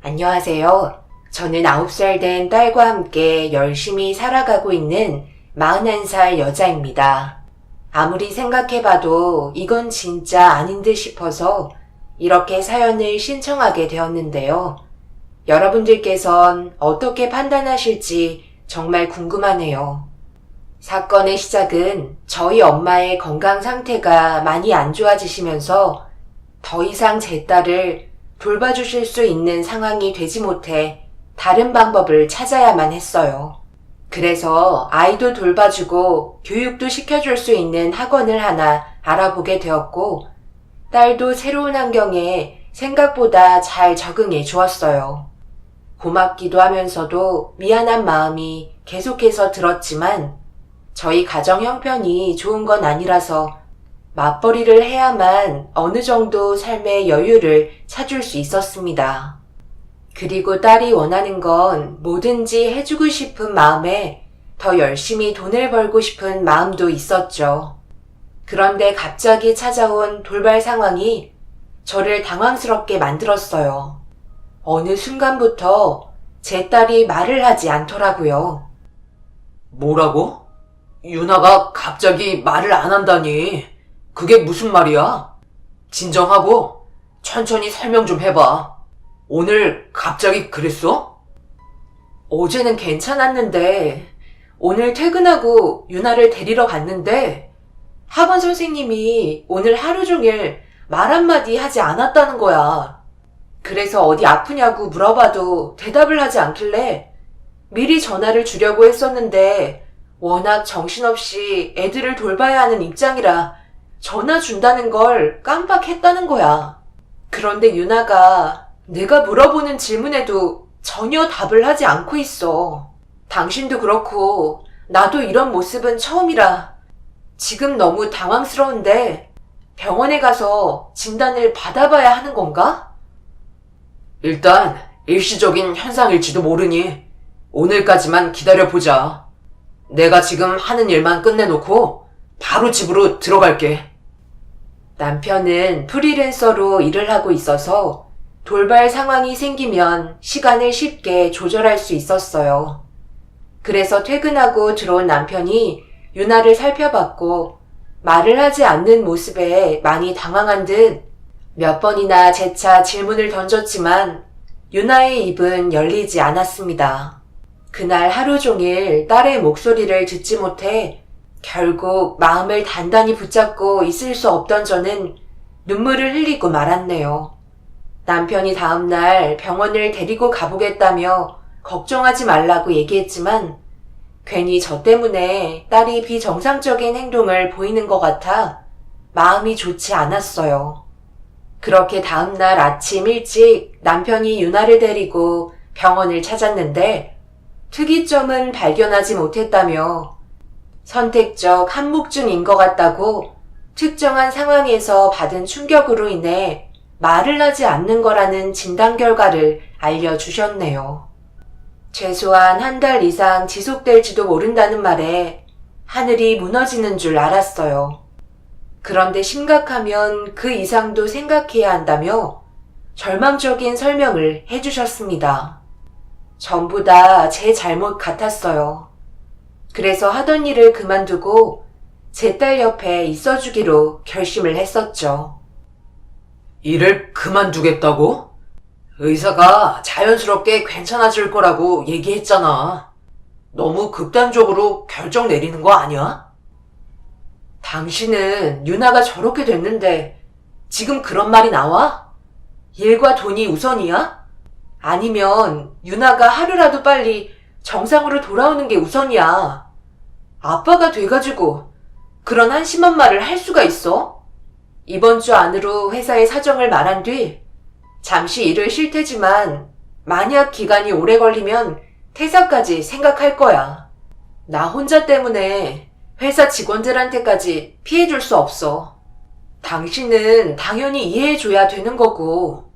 안녕하세요. 저는 9살 된 딸과 함께 열심히 살아가고 있는 41살 여자입니다. 아무리 생각해봐도 이건 진짜 아닌 듯 싶어서 이렇게 사연을 신청하게 되었는데요. 여러분들께선 어떻게 판단하실지 정말 궁금하네요. 사건의 시작은 저희 엄마의 건강 상태가 많이 안 좋아지시면서 더 이상 제 딸을 돌봐주실 수 있는 상황이 되지 못해 다른 방법을 찾아야만 했어요. 그래서 아이도 돌봐주고 교육도 시켜줄 수 있는 학원을 하나 알아보게 되었고, 딸도 새로운 환경에 생각보다 잘 적응해 주었어요. 고맙기도 하면서도 미안한 마음이 계속해서 들었지만 저희 가정 형편이 좋은 건 아니라서 맞벌이를 해야만 어느 정도 삶의 여유를 찾을 수 있었습니다. 그리고 딸이 원하는 건 뭐든지 해주고 싶은 마음에 더 열심히 돈을 벌고 싶은 마음도 있었죠. 그런데 갑자기 찾아온 돌발 상황이 저를 당황스럽게 만들었어요. 어느 순간부터 제 딸이 말을 하지 않더라고요. 뭐라고? 유나가 갑자기 말을 안 한다니. 그게 무슨 말이야? 진정하고 천천히 설명 좀 해봐. 오늘 갑자기 그랬어? 어제는 괜찮았는데 오늘 퇴근하고 유나를 데리러 갔는데 학원 선생님이 오늘 하루 종일 말 한마디 하지 않았다는 거야. 그래서 어디 아프냐고 물어봐도 대답을 하지 않길래 미리 전화를 주려고 했었는데 워낙 정신없이 애들을 돌봐야 하는 입장이라 전화 준다는 걸 깜빡했다는 거야. 그런데 유나가 내가 물어보는 질문에도 전혀 답을 하지 않고 있어. 당신도 그렇고 나도 이런 모습은 처음이라 지금 너무 당황스러운데 병원에 가서 진단을 받아봐야 하는 건가? 일단 일시적인 현상일지도 모르니 오늘까지만 기다려보자. 내가 지금 하는 일만 끝내놓고 바로 집으로 들어갈게. 남편은 프리랜서로 일을 하고 있어서 돌발 상황이 생기면 시간을 쉽게 조절할 수 있었어요. 그래서 퇴근하고 들어온 남편이 유나를 살펴봤고 말을 하지 않는 모습에 많이 당황한 듯 몇 번이나 재차 질문을 던졌지만 유나의 입은 열리지 않았습니다. 그날 하루 종일 딸의 목소리를 듣지 못해 결국 마음을 단단히 붙잡고 있을 수 없던 저는 눈물을 흘리고 말았네요. 남편이 다음날 병원을 데리고 가보겠다며 걱정하지 말라고 얘기했지만 괜히 저 때문에 딸이 비정상적인 행동을 보이는 것 같아 마음이 좋지 않았어요. 그렇게 다음날 아침 일찍 남편이 유나를 데리고 병원을 찾았는데 특이점은 발견하지 못했다며 선택적 한묵증인 것 같다고 특정한 상황에서 받은 충격으로 인해 말을 하지 않는 거라는 진단 결과를 알려주셨네요. 최소한 한 달 이상 지속될지도 모른다는 말에 하늘이 무너지는 줄 알았어요. 그런데 심각하면 그 이상도 생각해야 한다며 절망적인 설명을 해주셨습니다. 전부 다 제 잘못 같았어요. 그래서 하던 일을 그만두고 제 딸 옆에 있어주기로 결심을 했었죠. 일을 그만두겠다고? 의사가 자연스럽게 괜찮아질 거라고 얘기했잖아. 너무 극단적으로 결정 내리는 거 아니야? 당신은 유나가 저렇게 됐는데 지금 그런 말이 나와? 일과 돈이 우선이야? 아니면 유나가 하루라도 빨리 정상으로 돌아오는 게 우선이야. 아빠가 돼가지고 그런 한심한 말을 할 수가 있어? 이번 주 안으로 회사에 사정을 말한 뒤 잠시 일을 쉴 테지만 만약 기간이 오래 걸리면 퇴사까지 생각할 거야. 나 혼자 때문에 회사 직원들한테까지 피해줄 수 없어. 당신은 당연히 이해해줘야 되는 거고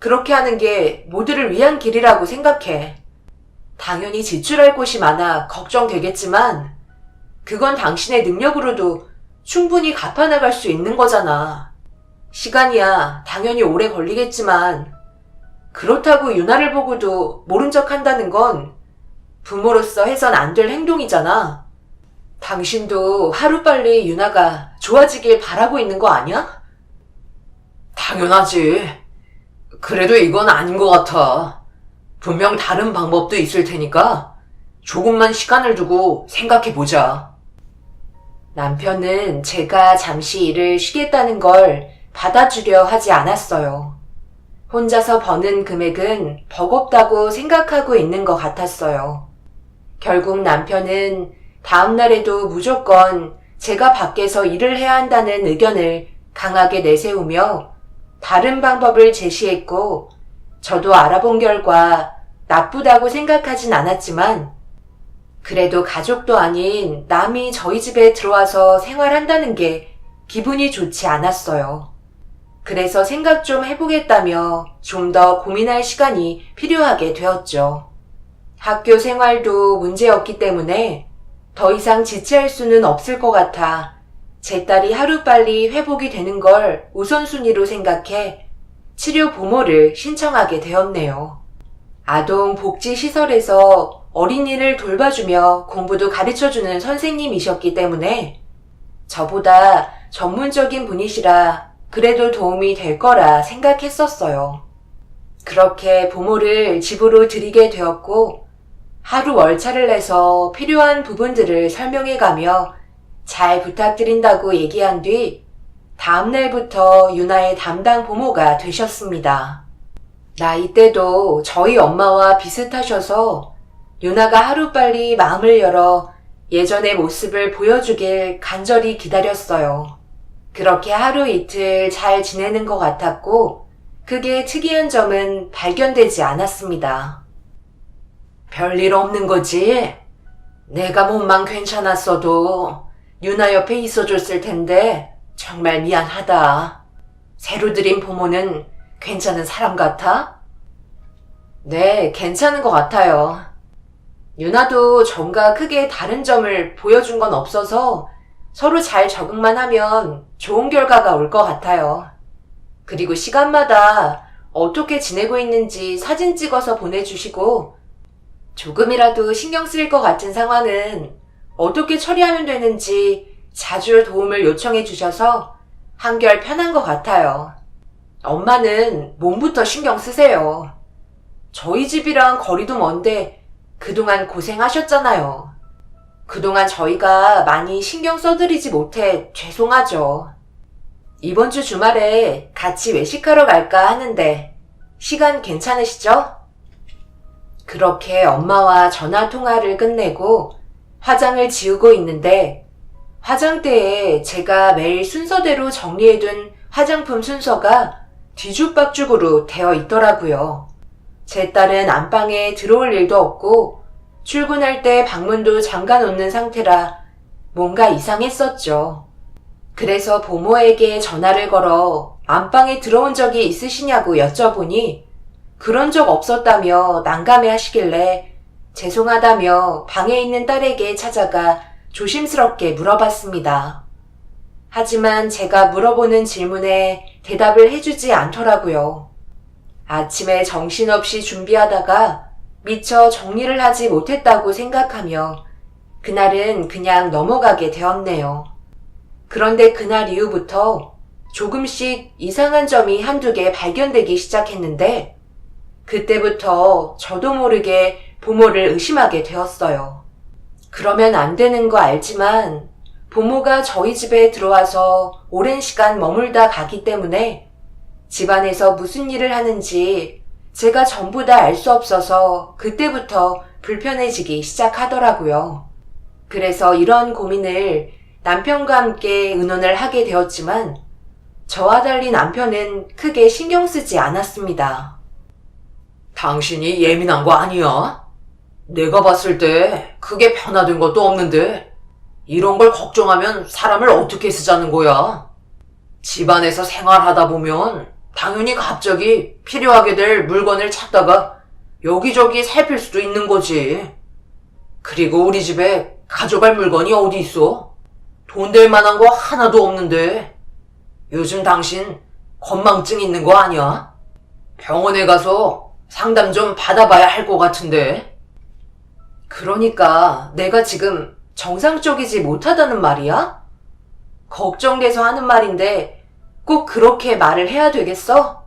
그렇게 하는 게 모두를 위한 길이라고 생각해. 당연히 지출할 곳이 많아 걱정되겠지만 그건 당신의 능력으로도 충분히 갚아나갈 수 있는 거잖아. 시간이야 당연히 오래 걸리겠지만 그렇다고 유나를 보고도 모른 척 한다는 건 부모로서 해선 안 될 행동이잖아. 당신도 하루빨리 유나가 좋아지길 바라고 있는 거 아니야? 당연하지. 그래도 이건 아닌 것 같아. 분명 다른 방법도 있을 테니까 조금만 시간을 두고 생각해보자. 남편은 제가 잠시 일을 쉬겠다는 걸 받아주려 하지 않았어요. 혼자서 버는 금액은 버겁다고 생각하고 있는 것 같았어요. 결국 남편은 다음날에도 무조건 제가 밖에서 일을 해야 한다는 의견을 강하게 내세우며 다른 방법을 제시했고, 저도 알아본 결과 나쁘다고 생각하진 않았지만, 그래도 가족도 아닌 남이 저희 집에 들어와서 생활한다는 게 기분이 좋지 않았어요. 그래서 생각 좀 해보겠다며 좀 더 고민할 시간이 필요하게 되었죠. 학교 생활도 문제였기 때문에 더 이상 지체할 수는 없을 것 같아 제 딸이 하루빨리 회복이 되는 걸 우선순위로 생각해 치료 보모를 신청하게 되었네요. 아동복지시설에서 어린이를 돌봐주며 공부도 가르쳐주는 선생님이셨기 때문에 저보다 전문적인 분이시라 그래도 도움이 될 거라 생각했었어요. 그렇게 보모를 집으로 들이게 되었고 하루 월차를 내서 필요한 부분들을 설명해가며 잘 부탁드린다고 얘기한 뒤 다음날부터 유나의 담당 보모가 되셨습니다. 나이대도 저희 엄마와 비슷하셔서 유나가 하루빨리 마음을 열어 예전의 모습을 보여주길 간절히 기다렸어요. 그렇게 하루 이틀 잘 지내는 것 같았고 그게 특이한 점은 발견되지 않았습니다. 별일 없는 거지? 내가 몸만 괜찮았어도 유나 옆에 있어줬을 텐데 정말 미안하다. 새로 들인 부모는 괜찮은 사람 같아? 네, 괜찮은 것 같아요. 유나도 전과 크게 다른 점을 보여준 건 없어서 서로 잘 적응만 하면 좋은 결과가 올 것 같아요. 그리고 시간마다 어떻게 지내고 있는지 사진 찍어서 보내주시고 조금이라도 신경 쓰일 것 같은 상황은 어떻게 처리하면 되는지 자주 도움을 요청해 주셔서 한결 편한 것 같아요. 엄마는 몸부터 신경 쓰세요. 저희 집이랑 거리도 먼데 그동안 고생하셨잖아요. 그동안 저희가 많이 신경 써드리지 못해 죄송하죠. 이번 주 주말에 같이 외식하러 갈까 하는데 시간 괜찮으시죠? 그렇게 엄마와 전화 통화를 끝내고 화장을 지우고 있는데 화장대에 제가 매일 순서대로 정리해둔 화장품 순서가 뒤죽박죽으로 되어 있더라고요. 제 딸은 안방에 들어올 일도 없고 출근할 때 방문도 잠가 놓는 상태라 뭔가 이상했었죠. 그래서 보모에게 전화를 걸어 안방에 들어온 적이 있으시냐고 여쭤보니 그런 적 없었다며 난감해 하시길래 죄송하다며 방에 있는 딸에게 찾아가 조심스럽게 물어봤습니다. 하지만 제가 물어보는 질문에 대답을 해주지 않더라고요. 아침에 정신없이 준비하다가 미처 정리를 하지 못했다고 생각하며 그날은 그냥 넘어가게 되었네요. 그런데 그날 이후부터 조금씩 이상한 점이 한두 개 발견되기 시작했는데 그때부터 저도 모르게 부모를 의심하게 되었어요. 그러면 안 되는 거 알지만 부모가 저희 집에 들어와서 오랜 시간 머물다 가기 때문에 집안에서 무슨 일을 하는지 제가 전부 다 알 수 없어서 그때부터 불편해지기 시작하더라고요. 그래서 이런 고민을 남편과 함께 의논을 하게 되었지만 저와 달리 남편은 크게 신경 쓰지 않았습니다. 당신이 예민한 거 아니야? 내가 봤을 때 그게 변화된 것도 없는데 이런 걸 걱정하면 사람을 어떻게 쓰자는 거야? 집안에서 생활하다 보면 당연히 갑자기 필요하게 될 물건을 찾다가 여기저기 살필 수도 있는 거지. 그리고 우리 집에 가져갈 물건이 어디 있어? 돈 될 만한 거 하나도 없는데 요즘 당신 건망증 있는 거 아니야? 병원에 가서 상담 좀 받아봐야 할 것 같은데. 그러니까 내가 지금 정상적이지 못하다는 말이야? 걱정돼서 하는 말인데 꼭 그렇게 말을 해야 되겠어?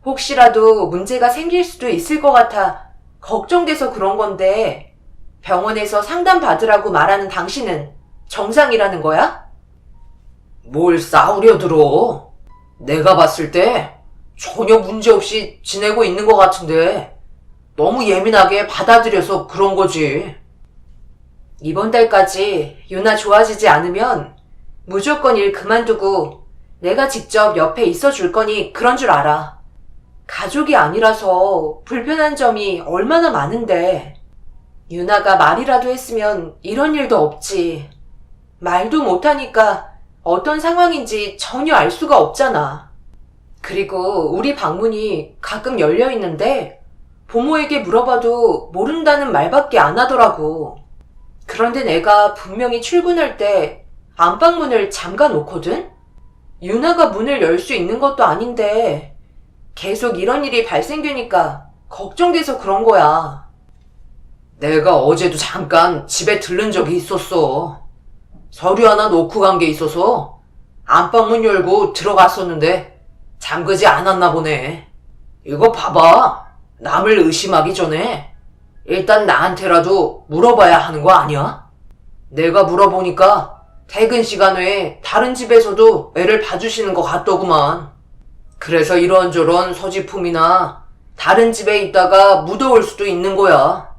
혹시라도 문제가 생길 수도 있을 것 같아 걱정돼서 그런 건데 병원에서 상담 받으라고 말하는 당신은 정상이라는 거야? 뭘 싸우려 들어. 내가 봤을 때 전혀 문제없이 지내고 있는 것 같은데 너무 예민하게 받아들여서 그런 거지. 이번 달까지 유나 좋아지지 않으면 무조건 일 그만두고 내가 직접 옆에 있어 줄 거니 그런 줄 알아. 가족이 아니라서 불편한 점이 얼마나 많은데. 유나가 말이라도 했으면 이런 일도 없지. 말도 못하니까 어떤 상황인지 전혀 알 수가 없잖아. 그리고 우리 방문이 가끔 열려 있는데 부모에게 물어봐도 모른다는 말밖에 안 하더라고. 그런데 내가 분명히 출근할 때 안방문을 잠가 놓거든? 유나가 문을 열 수 있는 것도 아닌데 계속 이런 일이 발생되니까 걱정돼서 그런 거야. 내가 어제도 잠깐 집에 들른 적이 있었어. 서류 하나 놓고 간 게 있어서 안방문 열고 들어갔었는데 잠그지 않았나 보네. 이거 봐봐. 남을 의심하기 전에 일단 나한테라도 물어봐야 하는 거 아니야? 내가 물어보니까 퇴근 시간 외에 다른 집에서도 애를 봐주시는 것 같더구만. 그래서 이런저런 소지품이나 다른 집에 있다가 묻어올 수도 있는 거야.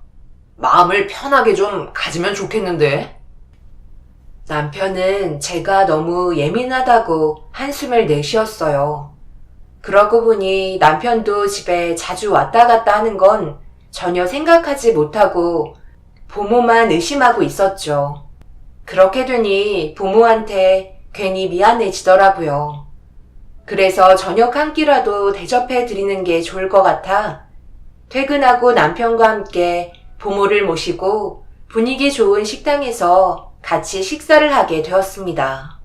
마음을 편하게 좀 가지면 좋겠는데. 남편은 제가 너무 예민하다고 한숨을 내쉬었어요. 그러고 보니 남편도 집에 자주 왔다 갔다 하는 건 전혀 생각하지 못하고 부모만 의심하고 있었죠. 그렇게 되니 부모한테 괜히 미안해지더라고요. 그래서 저녁 한 끼라도 대접해 드리는 게 좋을 것 같아 퇴근하고 남편과 함께 부모를 모시고 분위기 좋은 식당에서 같이 식사를 하게 되었습니다.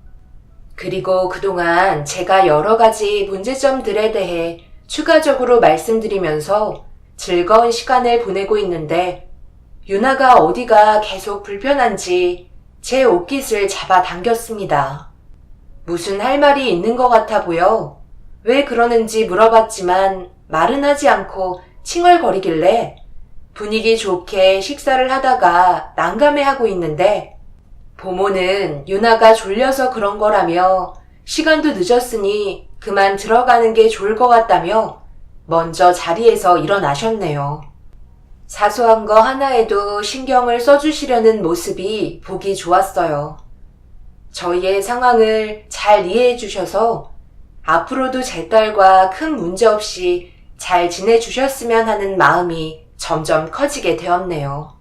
그리고 그동안 제가 여러 가지 문제점들에 대해 추가적으로 말씀드리면서 즐거운 시간을 보내고 있는데 유나가 어디가 계속 불편한지 제 옷깃을 잡아당겼습니다. 무슨 할 말이 있는 것 같아 보여 왜 그러는지 물어봤지만 말은 하지 않고 칭얼거리길래 분위기 좋게 식사를 하다가 난감해하고 있는데 부모는 유나가 졸려서 그런 거라며 시간도 늦었으니 그만 들어가는 게 좋을 것 같다며 먼저 자리에서 일어나셨네요. 사소한 거 하나에도 신경을 써주시려는 모습이 보기 좋았어요. 저희의 상황을 잘 이해해 주셔서 앞으로도 제 딸과 큰 문제 없이 잘 지내주셨으면 하는 마음이 점점 커지게 되었네요.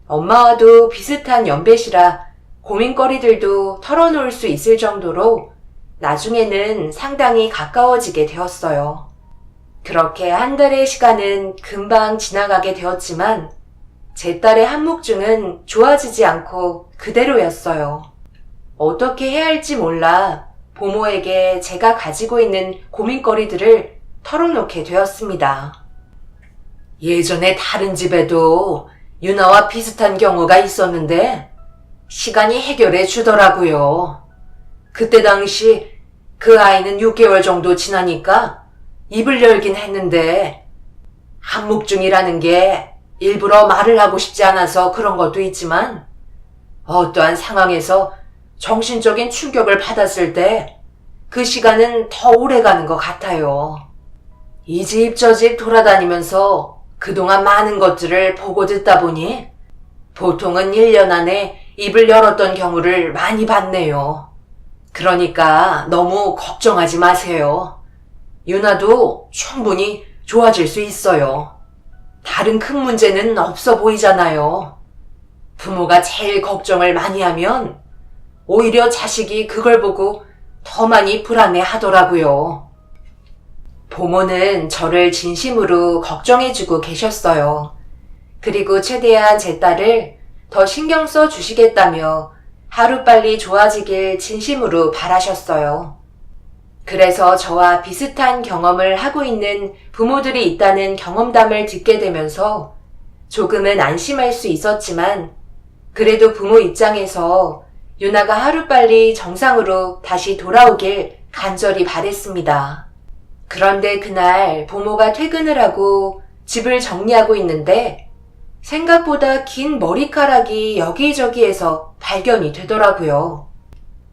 엄마와도 비슷한 연배시라 고민거리들도 털어놓을 수 있을 정도로 나중에는 상당히 가까워지게 되었어요. 그렇게 한 달의 시간은 금방 지나가게 되었지만 제 딸의 한묵증은 좋아지지 않고 그대로였어요. 어떻게 해야 할지 몰라 부모에게 제가 가지고 있는 고민거리들을 털어놓게 되었습니다. 예전에 다른 집에도 유나와 비슷한 경우가 있었는데 시간이 해결해 주더라고요. 그때 당시 그 아이는 6개월 정도 지나니까 입을 열긴 했는데 한묵증이라는 게 일부러 말을 하고 싶지 않아서 그런 것도 있지만 어떠한 상황에서 정신적인 충격을 받았을 때 그 시간은 더 오래 가는 것 같아요. 이 집 저 집 돌아다니면서 그동안 많은 것들을 보고 듣다 보니 보통은 1년 안에 입을 열었던 경우를 많이 봤네요. 그러니까 너무 걱정하지 마세요. 유나도 충분히 좋아질 수 있어요. 다른 큰 문제는 없어 보이잖아요. 부모가 제일 걱정을 많이 하면 오히려 자식이 그걸 보고 더 많이 불안해 하더라고요. 부모는 저를 진심으로 걱정해주고 계셨어요. 그리고 최대한 제 딸을 더 신경 써 주시겠다며 하루빨리 좋아지길 진심으로 바라셨어요. 그래서 저와 비슷한 경험을 하고 있는 부모들이 있다는 경험담을 듣게 되면서 조금은 안심할 수 있었지만 그래도 부모 입장에서 유나가 하루빨리 정상으로 다시 돌아오길 간절히 바랬습니다. 그런데 그날 부모가 퇴근을 하고 집을 정리하고 있는데 생각보다 긴 머리카락이 여기저기에서 발견이 되더라고요.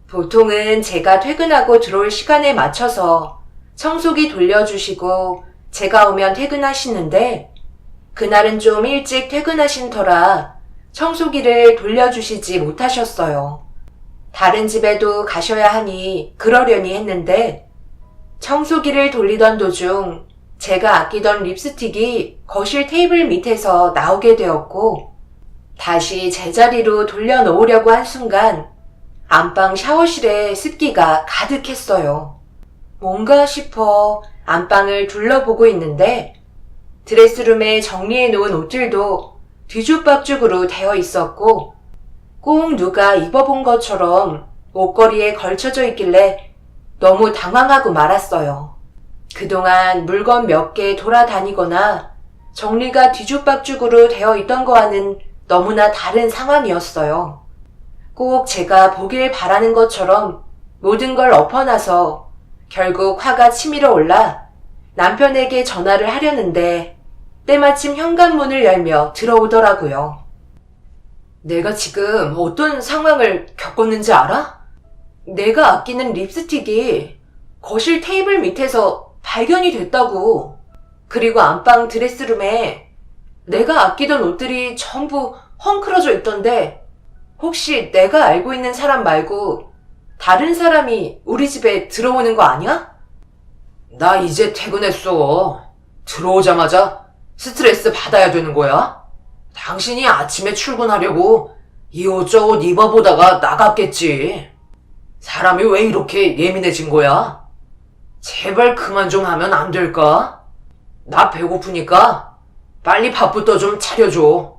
보통은 제가 퇴근하고 들어올 시간에 맞춰서 청소기 돌려주시고 제가 오면 퇴근하시는데 그날은 좀 일찍 퇴근하신 터라 청소기를 돌려주시지 못하셨어요. 다른 집에도 가셔야 하니 그러려니 했는데 청소기를 돌리던 도중 제가 아끼던 립스틱이 거실 테이블 밑에서 나오게 되었고 다시 제자리로 돌려놓으려고 한 순간 안방 샤워실에 습기가 가득했어요. 뭔가 싶어 안방을 둘러보고 있는데 드레스룸에 정리해 놓은 옷들도 뒤죽박죽으로 되어 있었고 꼭 누가 입어본 것처럼 옷걸이에 걸쳐져 있길래 너무 당황하고 말았어요. 그동안 물건 몇 개 돌아다니거나 정리가 뒤죽박죽으로 되어 있던 거와는 너무나 다른 상황이었어요. 꼭 제가 보길 바라는 것처럼 모든 걸 엎어놔서 결국 화가 치밀어 올라 남편에게 전화를 하려는데 때마침 현관문을 열며 들어오더라고요. 내가 지금 어떤 상황을 겪었는지 알아? 내가 아끼는 립스틱이 거실 테이블 밑에서 발견이 됐다고. 그리고 안방 드레스룸에 내가 아끼던 옷들이 전부 헝클어져 있던데 혹시 내가 알고 있는 사람 말고 다른 사람이 우리 집에 들어오는 거 아니야? 나 이제 퇴근했어. 들어오자마자 스트레스 받아야 되는 거야? 당신이 아침에 출근하려고 이옷저옷 입어보다가 나갔겠지. 사람이 왜 이렇게 예민해진 거야? 제발 그만 좀 하면 안 될까? 나 배고프니까 빨리 밥부터 좀 차려줘.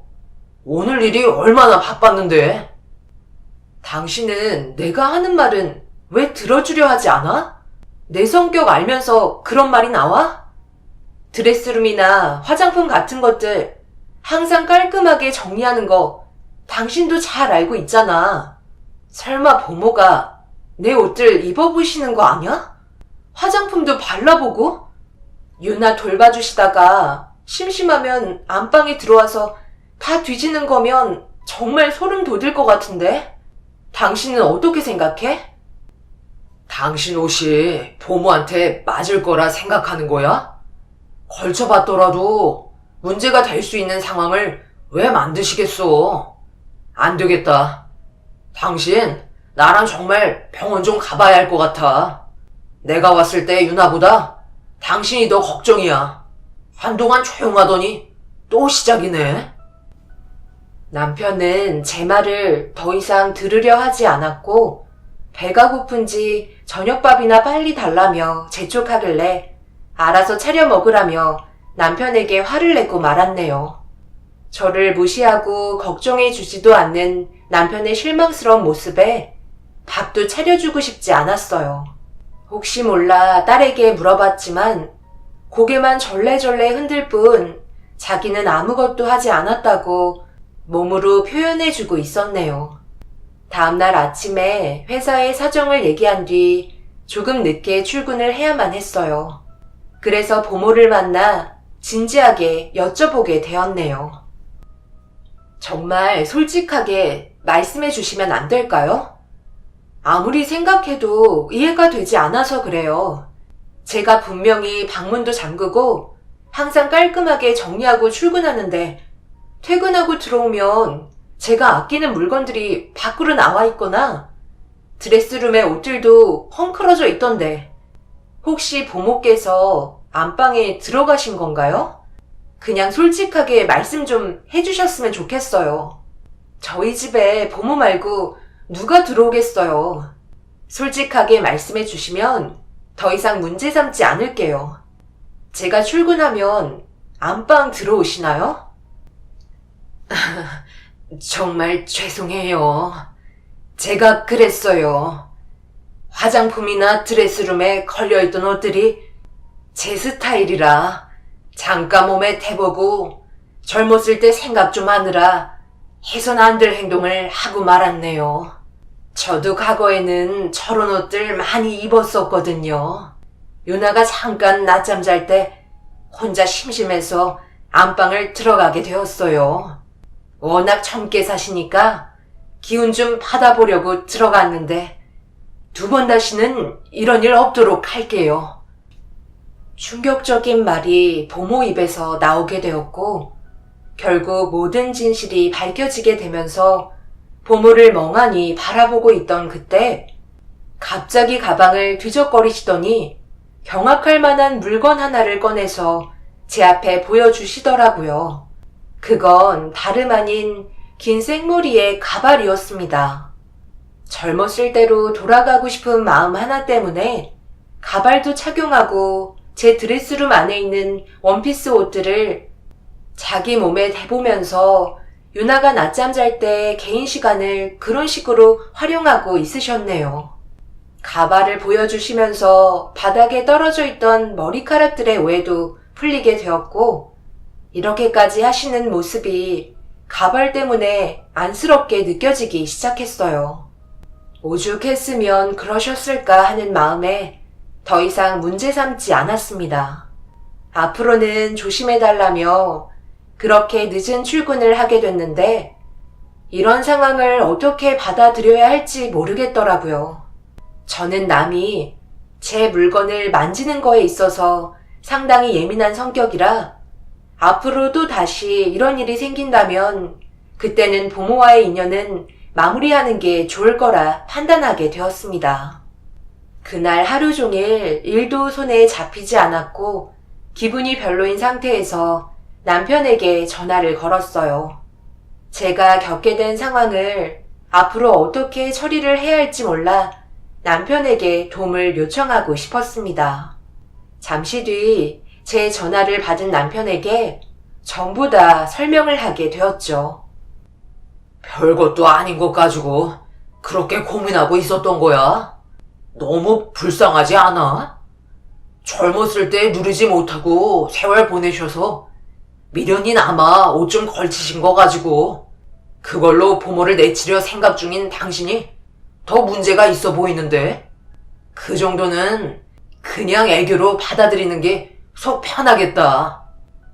오늘 일이 얼마나 바빴는데. 당신은 내가 하는 말은 왜 들어주려 하지 않아? 내 성격 알면서 그런 말이 나와? 드레스룸이나 화장품 같은 것들 항상 깔끔하게 정리하는 거 당신도 잘 알고 있잖아. 설마 보모가 내 옷들 입어보시는 거 아니야? 화장품도 발라보고? 유나 돌봐주시다가 심심하면 안방에 들어와서 다 뒤지는 거면 정말 소름 돋을 것 같은데? 당신은 어떻게 생각해? 당신 옷이 보모한테 맞을 거라 생각하는 거야? 걸쳐봤더라도 문제가 될 수 있는 상황을 왜 만드시겠어? 안 되겠다. 당신 나랑 정말 병원 좀 가봐야 할 것 같아. 내가 왔을 때 유나보다 당신이 더 걱정이야. 한동안 조용하더니 또 시작이네. 남편은 제 말을 더 이상 들으려 하지 않았고 배가 고픈지 저녁밥이나 빨리 달라며 재촉하길래 알아서 차려 먹으라며 남편에게 화를 내고 말았네요. 저를 무시하고 걱정해 주지도 않는 남편의 실망스러운 모습에 밥도 차려주고 싶지 않았어요. 혹시 몰라 딸에게 물어봤지만 고개만 절레절레 흔들 뿐 자기는 아무것도 하지 않았다고 몸으로 표현해주고 있었네요. 다음날 아침에 회사의 사정을 얘기한 뒤 조금 늦게 출근을 해야만 했어요. 그래서 보모를 만나 진지하게 여쭤보게 되었네요. 정말 솔직하게 말씀해 주시면 안 될까요? 아무리 생각해도 이해가 되지 않아서 그래요. 제가 분명히 방문도 잠그고 항상 깔끔하게 정리하고 출근하는데 퇴근하고 들어오면 제가 아끼는 물건들이 밖으로 나와 있거나 드레스룸의 옷들도 헝클어져 있던데 혹시 보모께서 안방에 들어가신 건가요? 그냥 솔직하게 말씀 좀 해주셨으면 좋겠어요. 저희 집에 보모 말고 누가 들어오겠어요. 솔직하게 말씀해 주시면 더 이상 문제 삼지 않을게요. 제가 출근하면 안방 들어오시나요? 정말 죄송해요. 제가 그랬어요. 화장품이나 드레스룸에 걸려있던 옷들이 제 스타일이라 잠깐 몸에 대보고 젊었을 때 생각 좀 하느라 해선 안 될 행동을 하고 말았네요. 저도 과거에는 저런 옷들 많이 입었었거든요. 유나가 잠깐 낮잠 잘 때 혼자 심심해서 안방을 들어가게 되었어요. 워낙 젊게 사시니까 기운 좀 받아보려고 들어갔는데 두 번 다시는 이런 일 없도록 할게요. 충격적인 말이 보모 입에서 나오게 되었고 결국 모든 진실이 밝혀지게 되면서 보모를 멍하니 바라보고 있던 그때 갑자기 가방을 뒤적거리시더니 경악할 만한 물건 하나를 꺼내서 제 앞에 보여주시더라고요. 그건 다름 아닌 긴 생머리의 가발이었습니다. 젊었을 때로 돌아가고 싶은 마음 하나 때문에 가발도 착용하고 제 드레스룸 안에 있는 원피스 옷들을 자기 몸에 대보면서 유나가 낮잠 잘 때 개인 시간을 그런 식으로 활용하고 있으셨네요. 가발을 보여주시면서 바닥에 떨어져 있던 머리카락들의 오해도 풀리게 되었고 이렇게까지 하시는 모습이 가발 때문에 안쓰럽게 느껴지기 시작했어요. 오죽했으면 그러셨을까 하는 마음에 더 이상 문제 삼지 않았습니다. 앞으로는 조심해달라며 그렇게 늦은 출근을 하게 됐는데 이런 상황을 어떻게 받아들여야 할지 모르겠더라고요. 저는 남이 제 물건을 만지는 거에 있어서 상당히 예민한 성격이라 앞으로도 다시 이런 일이 생긴다면 그때는 부모와의 인연은 마무리하는 게 좋을 거라 판단하게 되었습니다. 그날 하루 종일 일도 손에 잡히지 않았고 기분이 별로인 상태에서 남편에게 전화를 걸었어요. 제가 겪게 된 상황을 앞으로 어떻게 처리를 해야 할지 몰라 남편에게 도움을 요청하고 싶었습니다. 잠시 뒤 제 전화를 받은 남편에게 전부 다 설명을 하게 되었죠. 별것도 아닌 것 가지고 그렇게 고민하고 있었던 거야? 너무 불쌍하지 않아? 젊었을 때 누리지 못하고 세월 보내셔서 미련이 남아 옷 좀 걸치신 거 가지고 그걸로 부모를 내치려 생각 중인 당신이 더 문제가 있어 보이는데 그 정도는 그냥 애교로 받아들이는 게 속 편하겠다.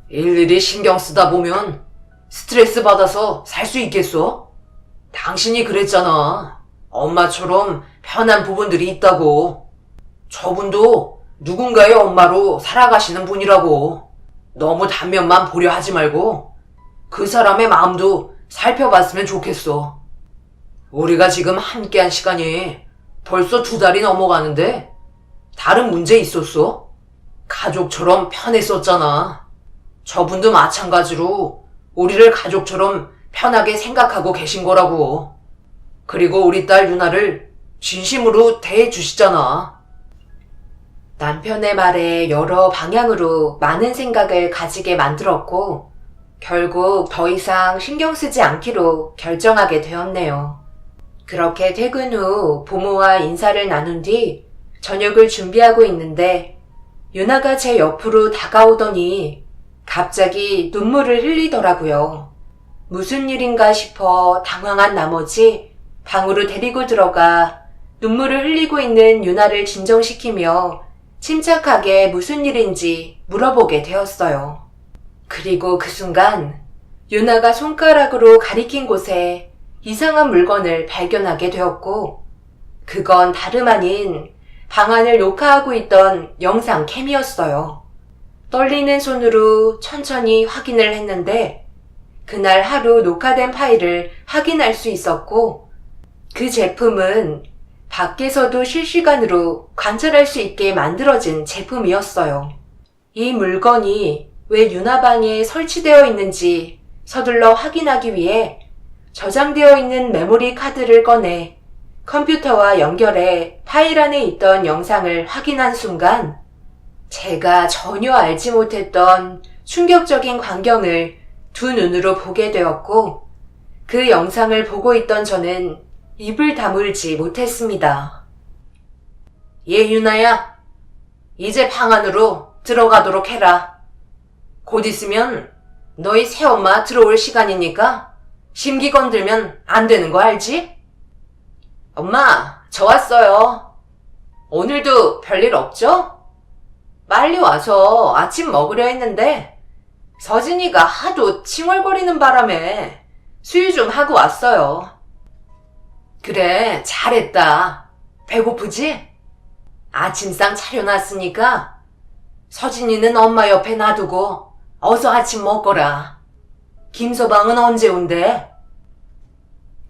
일일이 신경 쓰다 보면 스트레스 받아서 살 수 있겠어? 당신이 그랬잖아. 엄마처럼 편한 부분들이 있다고. 저분도 누군가의 엄마로 살아가시는 분이라고. 너무 단면만 보려 하지 말고 그 사람의 마음도 살펴봤으면 좋겠어. 우리가 지금 함께한 시간이 벌써 2달이 넘어가는데 다른 문제 있었어? 가족처럼 편했었잖아. 저분도 마찬가지로 우리를 가족처럼 편하게 생각하고 계신 거라고. 그리고 우리 딸 누나를 진심으로 대해주시잖아. 남편의 말에 여러 방향으로 많은 생각을 가지게 만들었고 결국 더 이상 신경 쓰지 않기로 결정하게 되었네요. 그렇게 퇴근 후 부모와 인사를 나눈 뒤 저녁을 준비하고 있는데 유나가 제 옆으로 다가오더니 갑자기 눈물을 흘리더라고요. 무슨 일인가 싶어 당황한 나머지 방으로 데리고 들어가 눈물을 흘리고 있는 유나를 진정시키며 침착하게 무슨 일인지 물어보게 되었어요. 그리고 그 순간 유나가 손가락으로 가리킨 곳에 이상한 물건을 발견하게 되었고 그건 다름 아닌 방안을 녹화하고 있던 영상 캠이었어요. 떨리는 손으로 천천히 확인을 했는데 그날 하루 녹화된 파일을 확인할 수 있었고 그 제품은 밖에서도 실시간으로 관찰할 수 있게 만들어진 제품이었어요. 이 물건이 왜 유나 방에 설치되어 있는지 서둘러 확인하기 위해 저장되어 있는 메모리 카드를 꺼내 컴퓨터와 연결해 파일 안에 있던 영상을 확인한 순간 제가 전혀 알지 못했던 충격적인 광경을 두 눈으로 보게 되었고 그 영상을 보고 있던 저는 입을 다물지 못했습니다. 유나야. 이제 방 안으로 들어가도록 해라. 곧 있으면 너희 새엄마 들어올 시간이니까 심기 건들면 안 되는 거 알지? 엄마, 저 왔어요. 오늘도 별일 없죠? 빨리 와서 아침 먹으려 했는데 서진이가 하도 칭얼거리는 바람에 수유 좀 하고 왔어요. 그래, 잘했다. 배고프지? 아침상 차려놨으니까 서진이는 엄마 옆에 놔두고 어서 아침 먹거라. 김서방은 언제 온대?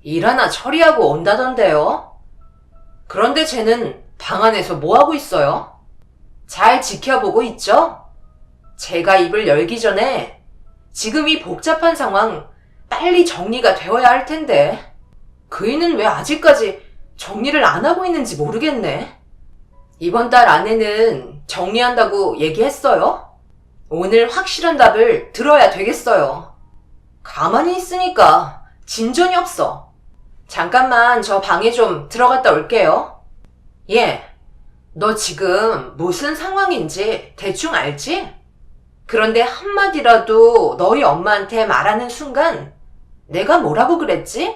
일 하나 처리하고 온다던데요? 그런데 쟤는 방 안에서 뭐하고 있어요? 잘 지켜보고 있죠? 제가 입을 열기 전에 지금 이 복잡한 상황 빨리 정리가 되어야 할 텐데 그이는 왜 아직까지 정리를 안 하고 있는지 모르겠네. 이번 달 안에는 정리한다고 얘기했어요? 오늘 확실한 답을 들어야 되겠어요. 가만히 있으니까 진전이 없어. 잠깐만 저 방에 좀 들어갔다 올게요. 예, 너 지금 무슨 상황인지 대충 알지? 그런데 한마디라도 너희 엄마한테 말하는 순간 내가 뭐라고 그랬지?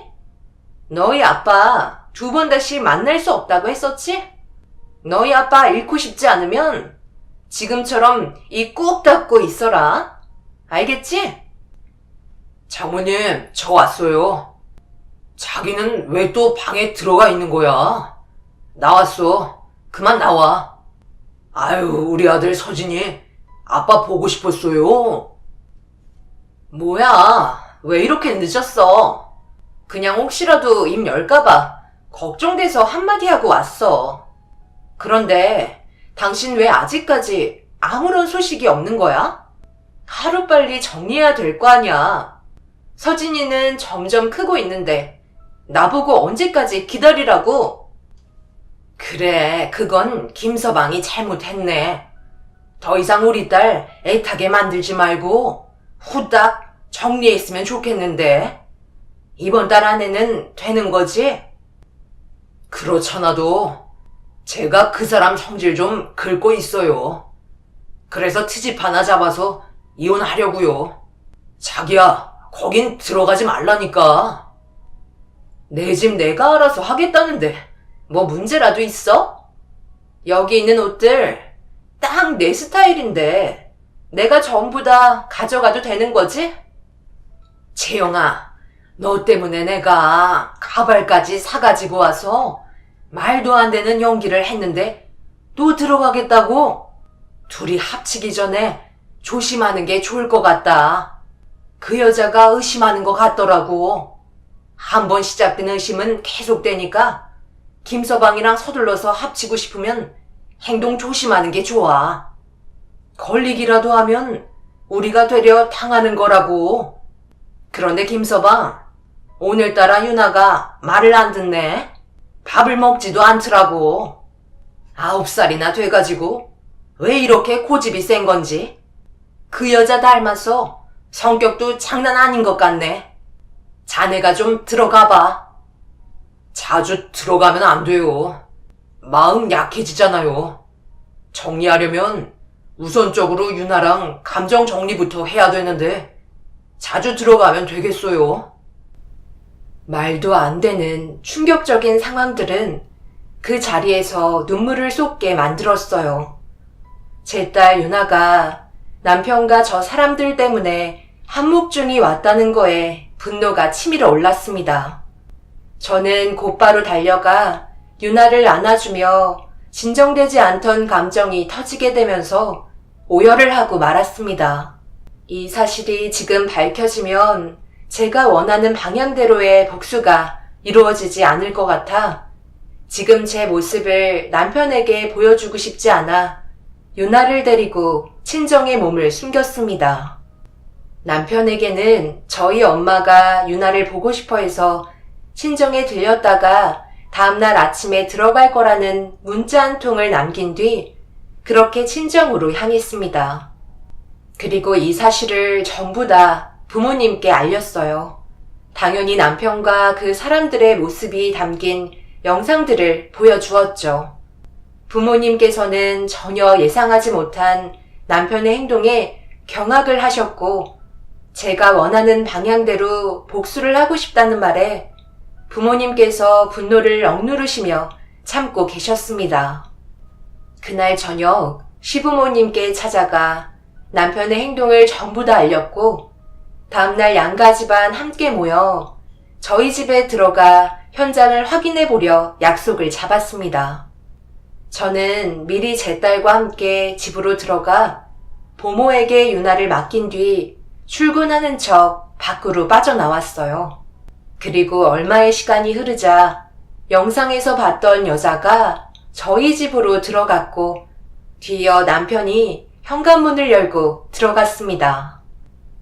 너희 아빠 2번 다시 만날 수 없다고 했었지? 너희 아빠 잃고 싶지 않으면 지금처럼 입 꾹 닫고 있어라. 알겠지? 장모님, 저 왔어요. 자기는 왜 또 방에 들어가 있는 거야? 나왔어. 그만 나와. 아유, 우리 아들 서진이 아빠 보고 싶었어요. 뭐야, 왜 이렇게 늦었어? 그냥 혹시라도 입 열까봐 걱정돼서 한마디 하고 왔어. 그런데 당신 왜 아직까지 아무런 소식이 없는 거야? 하루빨리 정리해야 될 거 아니야. 서진이는 점점 크고 있는데 나보고 언제까지 기다리라고? 그래, 그건 김서방이 잘못했네. 더 이상 우리 딸 애타게 만들지 말고 후딱 정리했으면 좋겠는데. 이번 달 안에는 되는 거지? 그렇잖아도 제가 그 사람 성질 좀 긁고 있어요. 그래서 트집 하나 잡아서 이혼하려고요. 자기야, 거긴 들어가지 말라니까. 내 집 내가 알아서 하겠다는데 뭐 문제라도 있어? 여기 있는 옷들 딱 내 스타일인데 내가 전부 다 가져가도 되는 거지? 채영아, 너 때문에 내가 가발까지 사가지고 와서 말도 안 되는 연기를 했는데 또 들어가겠다고? 둘이 합치기 전에 조심하는 게 좋을 것 같다. 그 여자가 의심하는 것 같더라고. 한번 시작된 의심은 계속되니까 김서방이랑 서둘러서 합치고 싶으면 행동 조심하는 게 좋아. 걸리기라도 하면 우리가 되려 당하는 거라고. 그런데 김서방, 오늘따라 유나가 말을 안 듣네. 밥을 먹지도 않더라고. 9살이나 돼가지고 왜 이렇게 고집이 센 건지. 그 여자 닮아서 성격도 장난 아닌 것 같네. 자네가 좀 들어가 봐. 자주 들어가면 안 돼요. 마음 약해지잖아요. 정리하려면 우선적으로 유나랑 감정 정리부터 해야 되는데 자주 들어가면 되겠어요. 말도 안 되는 충격적인 상황들은 그 자리에서 눈물을 쏟게 만들었어요. 제 딸 유나가 남편과 저 사람들 때문에 한묵중이 왔다는 거에 분노가 치밀어 올랐습니다. 저는 곧바로 달려가 유나를 안아주며 진정되지 않던 감정이 터지게 되면서 오열을 하고 말았습니다. 이 사실이 지금 밝혀지면 제가 원하는 방향대로의 복수가 이루어지지 않을 것 같아 지금 제 모습을 남편에게 보여주고 싶지 않아 유나를 데리고 친정의 몸을 숨겼습니다. 남편에게는 저희 엄마가 유나를 보고 싶어 해서 친정에 들렸다가 다음날 아침에 들어갈 거라는 문자 한 통을 남긴 뒤 그렇게 친정으로 향했습니다. 그리고 이 사실을 전부 다 부모님께 알렸어요. 당연히 남편과 그 사람들의 모습이 담긴 영상들을 보여주었죠. 부모님께서는 전혀 예상하지 못한 남편의 행동에 경악을 하셨고, 제가 원하는 방향대로 복수를 하고 싶다는 말에 부모님께서 분노를 억누르시며 참고 계셨습니다. 그날 저녁 시부모님께 찾아가 남편의 행동을 전부 다 알렸고, 다음날 양가 집안 함께 모여 저희 집에 들어가 현장을 확인해 보려 약속을 잡았습니다. 저는 미리 제 딸과 함께 집으로 들어가 보모에게 유나를 맡긴 뒤 출근하는 척 밖으로 빠져나왔어요. 그리고 얼마의 시간이 흐르자 영상에서 봤던 여자가 저희 집으로 들어갔고, 뒤이어 남편이 현관문을 열고 들어갔습니다.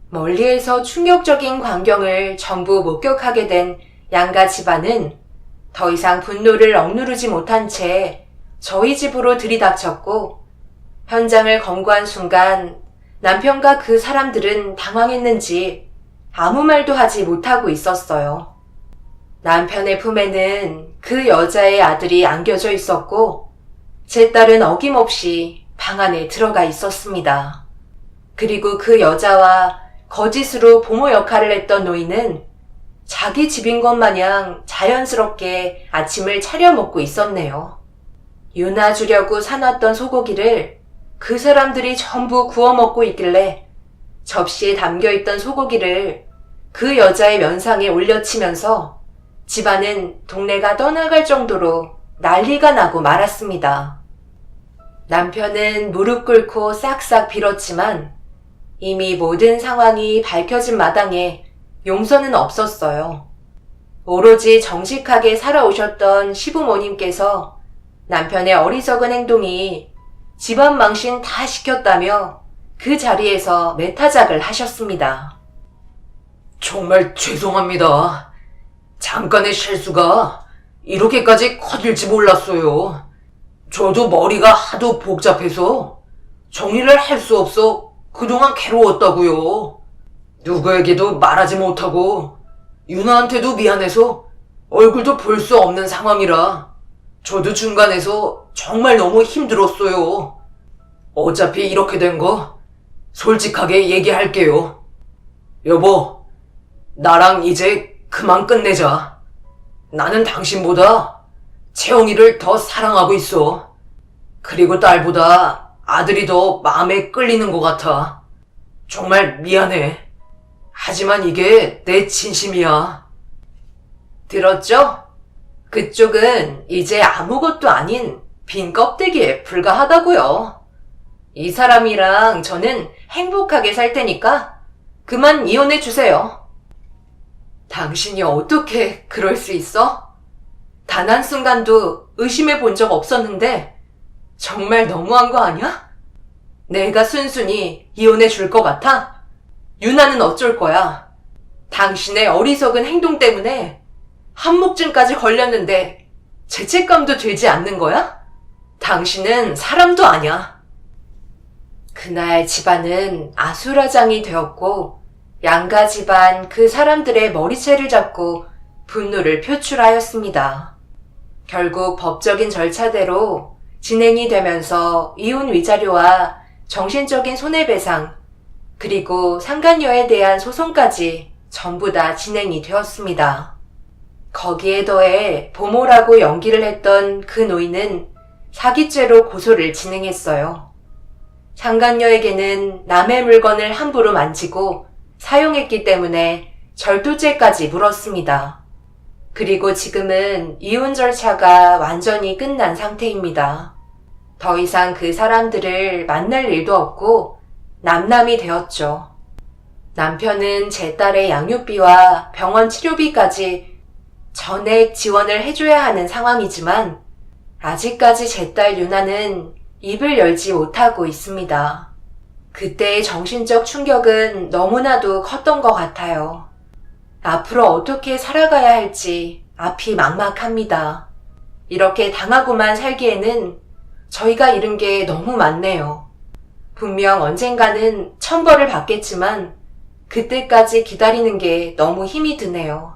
멀리에서 충격적인 광경을 전부 목격하게 된 양가 집안은 더 이상 분노를 억누르지 못한 채 저희 집으로 들이닥쳤고, 현장을 검거한 순간 남편과 그 사람들은 당황했는지 아무 말도 하지 못하고 있었어요. 남편의 품에는 그 여자의 아들이 안겨져 있었고, 제 딸은 어김없이 방 안에 들어가 있었습니다. 그리고 그 여자와 거짓으로 부모 역할을 했던 노인은 자기 집인 것 마냥 자연스럽게 아침을 차려 먹고 있었네요. 유나 주려고 사놨던 소고기를 그 사람들이 전부 구워 먹고 있길래 접시에 담겨있던 소고기를 그 여자의 면상에 올려치면서 집안은 동네가 떠나갈 정도로 난리가 나고 말았습니다. 남편은 무릎 꿇고 싹싹 빌었지만 이미 모든 상황이 밝혀진 마당에 용서는 없었어요. 오로지 정직하게 살아오셨던 시부모님께서 남편의 어리석은 행동이 집안 망신 다 시켰다며 그 자리에서 매타작을 하셨습니다. 정말 죄송합니다. 잠깐의 실수가 이렇게까지 커질지 몰랐어요. 저도 머리가 하도 복잡해서 정리를 할 수 없어 그동안 괴로웠다고요. 누구에게도 말하지 못하고 유나한테도 미안해서 얼굴도 볼 수 없는 상황이라 저도 중간에서 정말 너무 힘들었어요. 어차피 이렇게 된 거 솔직하게 얘기할게요. 여보, 나랑 이제 그만 끝내자. 나는 당신보다 채영이를 더 사랑하고 있어. 그리고 딸보다 아들이 더 마음에 끌리는 것 같아. 정말 미안해. 하지만 이게 내 진심이야. 들었죠? 그쪽은 이제 아무것도 아닌 빈 껍데기에 불과하다고요. 이 사람이랑 저는 행복하게 살 테니까 그만 이혼해 주세요. 당신이 어떻게 그럴 수 있어? 단 한순간도 의심해 본 적 없었는데 정말 너무한 거 아니야? 내가 순순히 이혼해 줄 것 같아? 유나는 어쩔 거야? 당신의 어리석은 행동 때문에 한목증까지 걸렸는데 죄책감도 들지 않는 거야? 당신은 사람도 아니야. 그날 집안은 아수라장이 되었고 양가 집안 그 사람들의 머리채를 잡고 분노를 표출하였습니다. 결국 법적인 절차대로 진행이 되면서 이혼 위자료와 정신적인 손해배상, 그리고 상간녀에 대한 소송까지 전부 다 진행이 되었습니다. 거기에 더해 보모라고 연기를 했던 그 노인은 사기죄로 고소를 진행했어요. 상간녀에게는 남의 물건을 함부로 만지고 사용했기 때문에 절도죄까지 물었습니다. 그리고 지금은 이혼 절차가 완전히 끝난 상태입니다. 더 이상 그 사람들을 만날 일도 없고 남남이 되었죠. 남편은 제 딸의 양육비와 병원 치료비까지 전액 지원을 해줘야 하는 상황이지만 아직까지 제 딸 유나는 입을 열지 못하고 있습니다. 그때의 정신적 충격은 너무나도 컸던 것 같아요. 앞으로 어떻게 살아가야 할지 앞이 막막합니다. 이렇게 당하고만 살기에는 저희가 잃은 게 너무 많네요. 분명 언젠가는 천벌을 받겠지만 그때까지 기다리는 게 너무 힘이 드네요.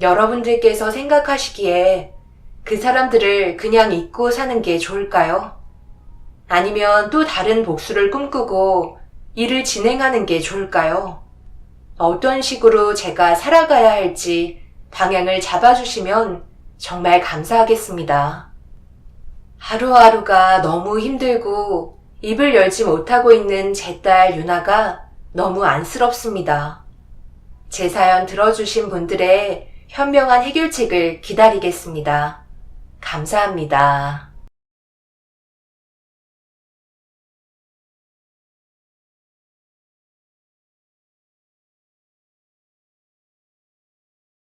여러분들께서 생각하시기에 그 사람들을 그냥 잊고 사는 게 좋을까요? 아니면 또 다른 복수를 꿈꾸고 일을 진행하는 게 좋을까요? 어떤 식으로 제가 살아가야 할지 방향을 잡아주시면 정말 감사하겠습니다. 하루하루가 너무 힘들고 입을 열지 못하고 있는 제 딸 유나가 너무 안쓰럽습니다. 제 사연 들어주신 분들의 현명한 해결책을 기다리겠습니다. 감사합니다.